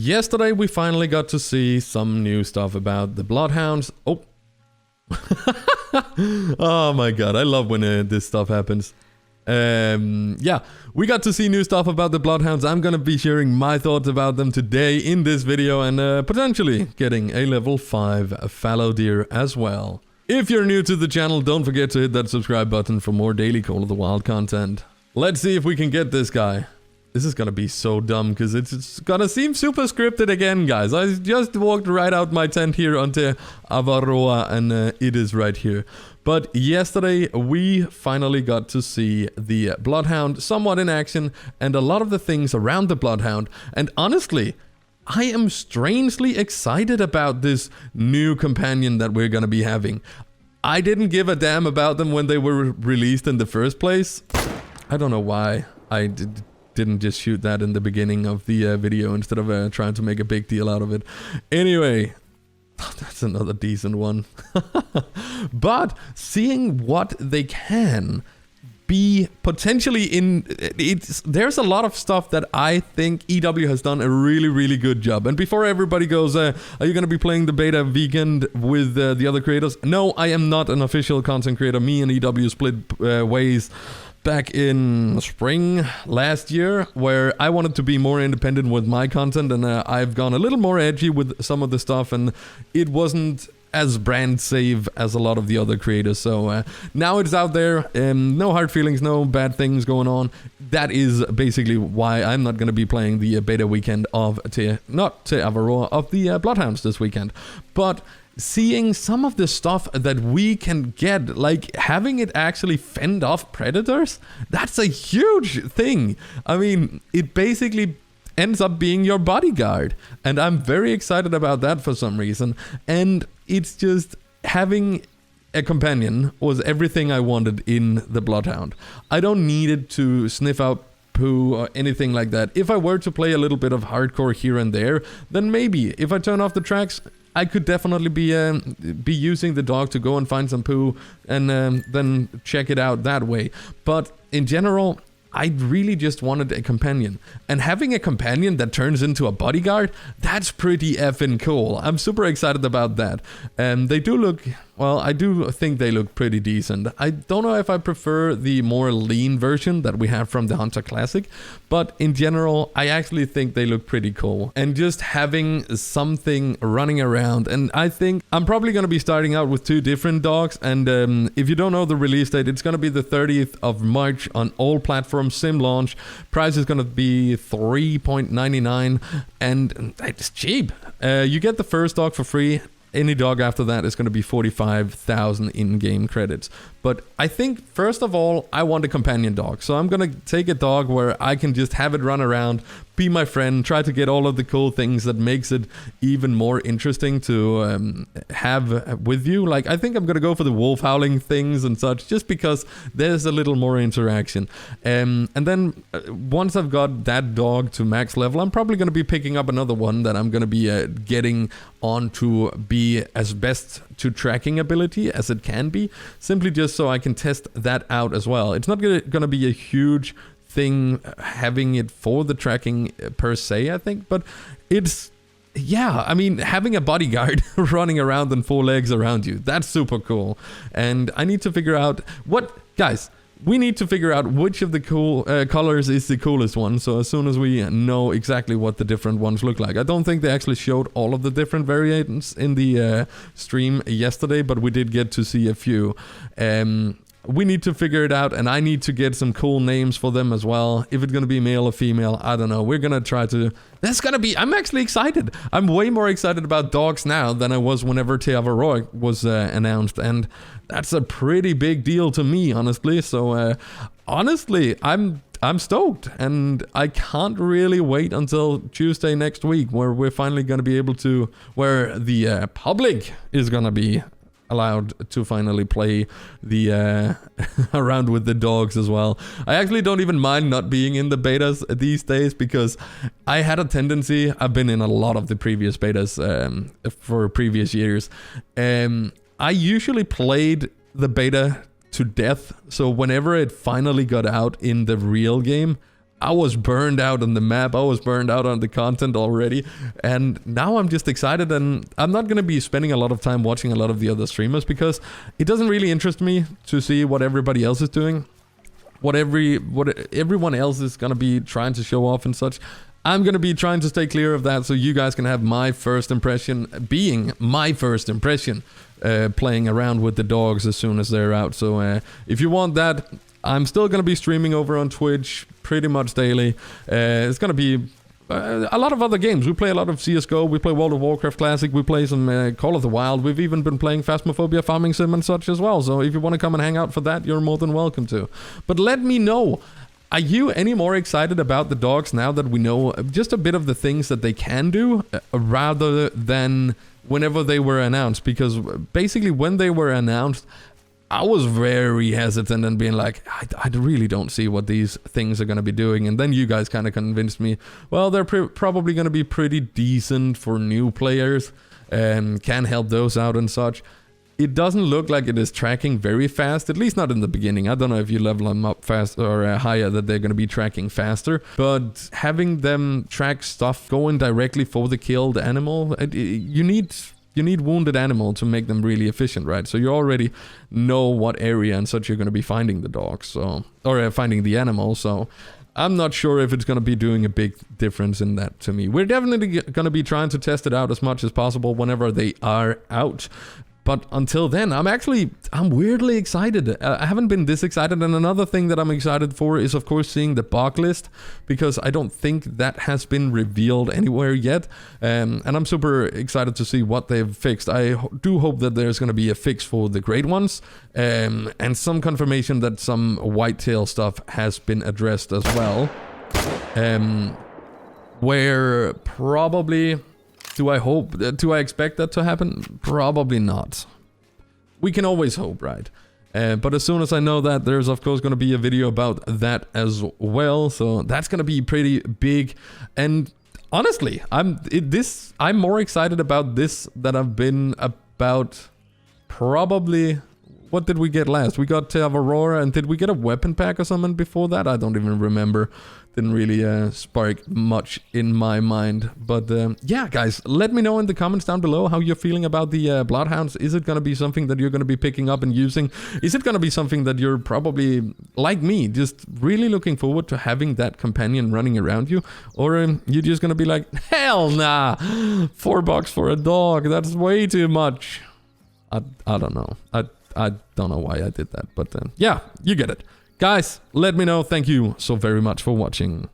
Yesterday we finally got to see some new stuff about the Bloodhounds. Oh. Oh my god, I love when this stuff happens. Yeah, we got to see new stuff about the Bloodhounds. I'm gonna be sharing my thoughts about them today in this video and potentially getting a level 5 fallow deer as well. If you're new to the channel, don't forget to hit that subscribe button for more daily Call of the Wild content. Let's see if we can get this guy. This is gonna be so dumb because it's gonna seem super scripted again, guys. I just walked right out my tent here onto Avaroa and it is right here. But yesterday we finally got to see the Bloodhound somewhat in action and a lot of the things around the Bloodhound. And honestly, I am strangely excited about this new companion that we're gonna be having. I didn't give a damn about them when they were released in the first place. I don't know why I didn't just shoot that in the beginning of the video instead of trying to make a big deal out of it. Anyway, that's another decent one. But seeing what they can be potentially in, there's a lot of stuff that I think EW has done a really good job. And before everybody goes, are you going to be playing the beta weekend with the other creators? No, I am not an official content creator. Me and EW split ways back in spring last year, where I wanted to be more independent with my content, and I've gone a little more edgy with some of the stuff, and it wasn't as brand safe as a lot of the other creators. So now it's out there, no hard feelings, no bad things going on. That is basically why I'm not going to be playing the beta weekend of not Avaroa, of the Bloodhounds this weekend. But seeing some of the stuff that we can get, like having it actually fend off predators, that's a huge thing. I mean, it basically ends up being your bodyguard, and I'm very excited about that for some reason. And it's just, having a companion was everything I wanted in the Bloodhound. I don't need it to sniff out poo or anything like that. If I were to play a little bit of hardcore here and there, then maybe if I turn off the tracks, I could definitely be using the dog to go and find some poo and then check it out that way. But in general, I really just wanted a companion. And having a companion that turns into a bodyguard, that's pretty effing cool. I'm super excited about that. They do look, well, I do think they look pretty decent. I don't know if I prefer the more lean version that we have from the Hunter Classic, but in general, I actually think they look pretty cool. And just having something running around, and I think I'm probably going to be starting out with 2 different dogs. And if you don't know the release date, it's going to be the 30th of March on all platforms, sim launch. Price is going to be $3.99 and it's cheap. You get the first dog for free. Any dog after that is going to be 45,000 in-game credits. But I think, first of all, I want a companion dog. So I'm going to take a dog where I can just have it run around, be my friend, try to get all of the cool things that makes it even more interesting to have with you. Like, I think I'm going to go for the wolf howling things and such, just because there's a little more interaction. And then once I've got that dog to max level, I'm probably going to be picking up another one that I'm going to be getting on to be as best to tracking ability as it can be, simply just so I can test that out as well. It's not going to be a huge thing having it for the tracking per se, I think, but it's, yeah, I mean, having a bodyguard running around on 4 legs around you, that's super cool. And I need to figure out what, guys, we need to figure out which of the cool colors is the coolest one. So as soon as we know exactly what the different ones look like. I don't think they actually showed all of the different variants in the stream yesterday, but we did get to see a few. We need to figure it out, and I need to get some cool names for them as well. If it's going to be male or female, I don't know. We're going to try to... That's going to be... I'm actually excited. I'm way more excited about dogs now than I was whenever Avaroa was announced, and that's a pretty big deal to me, honestly. So, honestly, I'm stoked, and I can't really wait until Tuesday next week, where we're finally going to be able to... where the public is going to be allowed to finally play the around with the dogs as well. I actually don't even mind not being in the betas these days, because I had a tendency, I've been in a lot of the previous betas for previous years, I usually played the beta to death, so whenever it finally got out in the real game, I was burned out on the map, I was burned out on the content already, and now I'm just excited, and I'm not gonna be spending a lot of time watching a lot of the other streamers because it doesn't really interest me to see what everybody else is doing, what everyone else is gonna be trying to show off and such. I'm gonna be trying to stay clear of that so you guys can have my first impression being my first impression playing around with the dogs as soon as they're out. So if you want that, I'm still going to be streaming over on Twitch pretty much daily. It's going to be a lot of other games. We play a lot of CSGO, we play World of Warcraft Classic, we play some Call of the Wild. We've even been playing Phasmophobia Farming Sim and such as well. So if you want to come and hang out for that, you're more than welcome to. But let me know, are you any more excited about the dogs now that we know just a bit of the things that they can do rather than whenever they were announced? Because basically when they were announced, I was very hesitant and being like, I really don't see what these things are going to be doing. And then you guys kind of convinced me, well, they're probably going to be pretty decent for new players and can help those out and such. It doesn't look like it is tracking very fast, at least not in the beginning. I don't know if you level them up fast or higher that they're going to be tracking faster. But having them track stuff going directly for the killed animal, you need wounded animal to make them really efficient, right? So you already know what area and such you're going to be finding the dogs, so, or finding the animal. So I'm not sure if it's going to be doing a big difference in that to me. We're definitely going to be trying to test it out as much as possible whenever they are out. But until then, I'm weirdly excited. I haven't been this excited. And another thing that I'm excited for is, of course, seeing the bug list, because I don't think that has been revealed anywhere yet. And I'm super excited to see what they've fixed. I do hope that there's going to be a fix for the great ones, and some confirmation that some whitetail stuff has been addressed as well. Where probably... Do I expect that to happen? Probably not. We can always hope, right? But as soon as I know that, there's of course going to be a video about that as well. So that's going to be pretty big. And honestly, I'm more excited about this than I've been about probably... What did we get last? We got Aurora, and did we get a weapon pack or something before that? I don't even remember. Didn't really spark much in my mind. But yeah, guys, let me know in the comments down below how you're feeling about the Bloodhounds. Is it going to be something that you're going to be picking up and using? Is it going to be something that you're probably, like me, just really looking forward to having that companion running around you? Or you're just going to be like, hell nah, $4 for a dog, that's way too much. I don't know. I don't know why I did that, but yeah, you get it. Guys, let me know. Thank you so very much for watching.